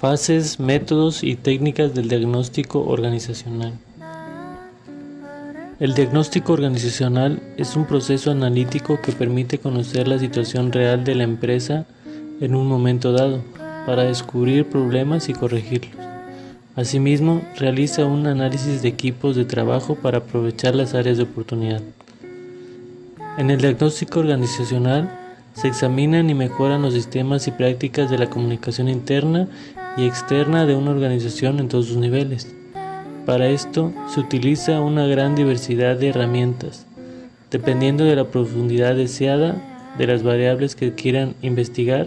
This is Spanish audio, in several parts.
Fases, métodos y técnicas del diagnóstico organizacional. El diagnóstico organizacional es un proceso analítico que permite conocer la situación real de la empresa en un momento dado, para descubrir problemas y corregirlos. Asimismo, realiza un análisis de equipos de trabajo para aprovechar las áreas de oportunidad. En el diagnóstico organizacional se examinan y mejoran los sistemas y prácticas de la comunicación interna y externa de una organización en todos sus niveles. Para esto se utiliza una gran diversidad de herramientas, dependiendo de la profundidad deseada, de las variables que quieran investigar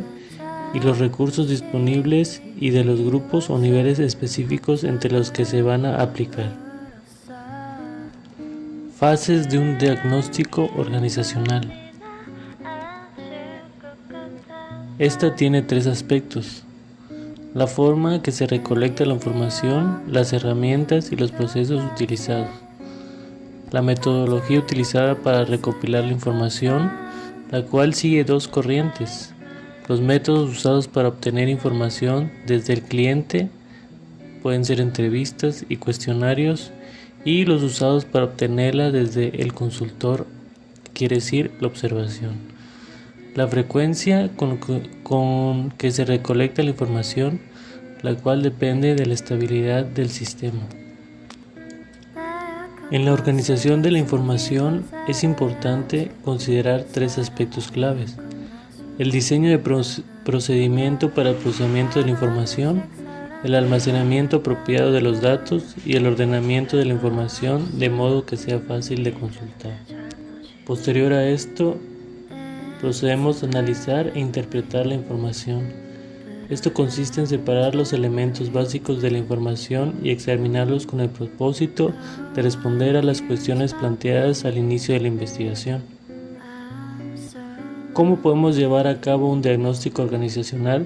y los recursos disponibles y de los grupos o niveles específicos entre los que se van a aplicar. Fases de un diagnóstico organizacional. Esta tiene tres aspectos: la forma que se recolecta la información, las herramientas y los procesos utilizados, la metodología utilizada para recopilar la información, la cual sigue dos corrientes: los métodos usados para obtener información desde el cliente, pueden ser entrevistas y cuestionarios, y los usados para obtenerla desde el consultor, quiere decir la observación. La frecuencia con que se recolecta la información, la cual depende de la estabilidad del sistema. En la organización de la información es importante considerar tres aspectos claves: el diseño de procedimiento para el procesamiento de la información, el almacenamiento apropiado de los datos y el ordenamiento de la información de modo que sea fácil de consultar. Posterior a esto, procedemos a analizar e interpretar la información. Esto consiste en separar los elementos básicos de la información y examinarlos con el propósito de responder a las cuestiones planteadas al inicio de la investigación. ¿Cómo podemos llevar a cabo un diagnóstico organizacional?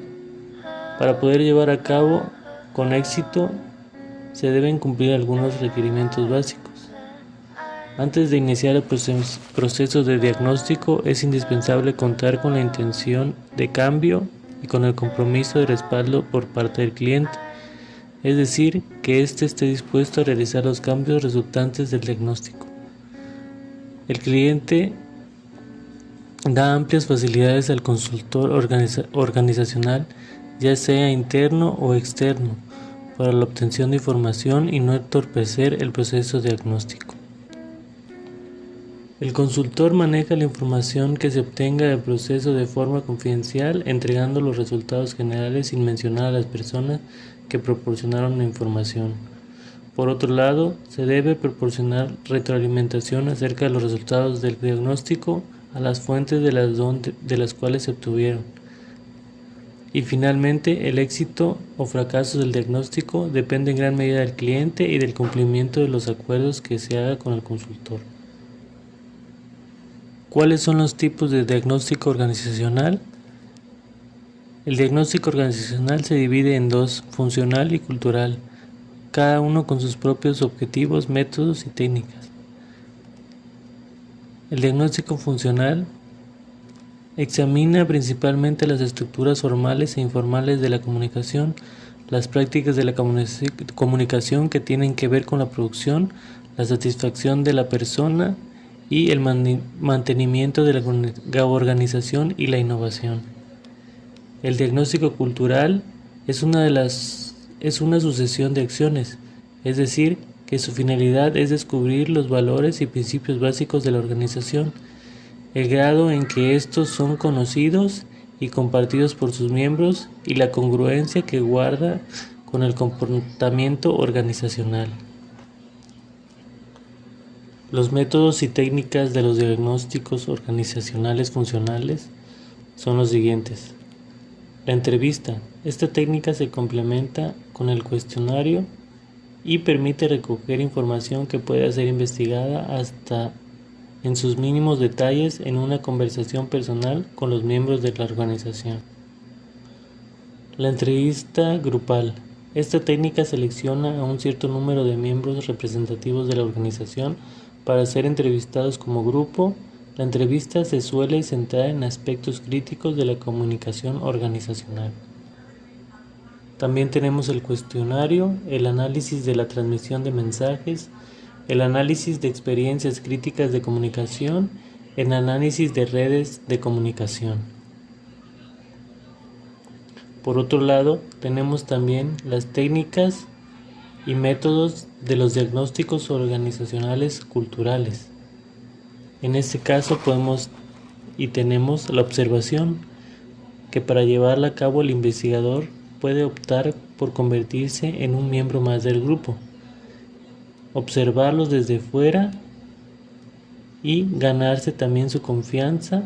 Para poder llevar a cabo con éxito, se deben cumplir algunos requerimientos básicos. Antes de iniciar el proceso de diagnóstico, es indispensable contar con la intención de cambio y con el compromiso de respaldo por parte del cliente, es decir, que éste esté dispuesto a realizar los cambios resultantes del diagnóstico. El cliente da amplias facilidades al consultor organizacional, ya sea interno o externo, para la obtención de información y no entorpecer el proceso diagnóstico. El consultor maneja la información que se obtenga del proceso de forma confidencial, entregando los resultados generales sin mencionar a las personas que proporcionaron la información. Por otro lado, se debe proporcionar retroalimentación acerca de los resultados del diagnóstico a las fuentes de las cuales se obtuvieron. Y finalmente, el éxito o fracaso del diagnóstico depende en gran medida del cliente y del cumplimiento de los acuerdos que se haga con el consultor. ¿Cuáles son los tipos de diagnóstico organizacional? El diagnóstico organizacional se divide en dos: funcional y cultural, cada uno con sus propios objetivos, métodos y técnicas. El diagnóstico funcional examina principalmente las estructuras formales e informales de la comunicación, las prácticas de la comunicación que tienen que ver con la producción, la satisfacción de la persona y el mantenimiento de la organización y la innovación. El diagnóstico cultural es una sucesión de acciones, es decir, que su finalidad es descubrir los valores y principios básicos de la organización, el grado en que estos son conocidos y compartidos por sus miembros y la congruencia que guarda con el comportamiento organizacional. Los métodos y técnicas de los diagnósticos organizacionales funcionales son los siguientes. La entrevista. Esta técnica se complementa con el cuestionario y permite recoger información que pueda ser investigada hasta en sus mínimos detalles en una conversación personal con los miembros de la organización. La entrevista grupal. Esta técnica selecciona a un cierto número de miembros representativos de la organización para ser entrevistados como grupo. La entrevista se suele centrar en aspectos críticos de la comunicación organizacional. También tenemos el cuestionario, el análisis de la transmisión de mensajes, el análisis de experiencias críticas de comunicación, el análisis de redes de comunicación. Por otro lado, tenemos también las técnicas y métodos de los diagnósticos organizacionales culturales. En este caso tenemos la observación, que para llevarla a cabo el investigador puede optar por convertirse en un miembro más del grupo, observarlos desde fuera y ganarse también su confianza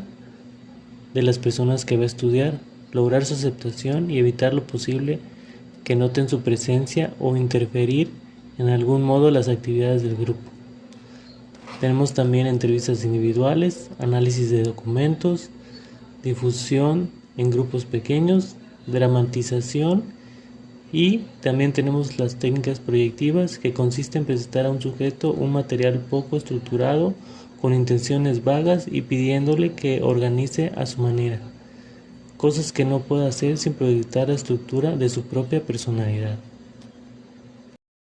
de las personas que va a estudiar, lograr su aceptación y evitar lo posible que noten su presencia o interferir en algún modo las actividades del grupo. Tenemos también entrevistas individuales, análisis de documentos, difusión en grupos pequeños, dramatización, y también tenemos las técnicas proyectivas, que consiste en presentar a un sujeto un material poco estructurado con intenciones vagas y pidiéndole que organice a su manera, cosas que no puede hacer sin proyectar la estructura de su propia personalidad.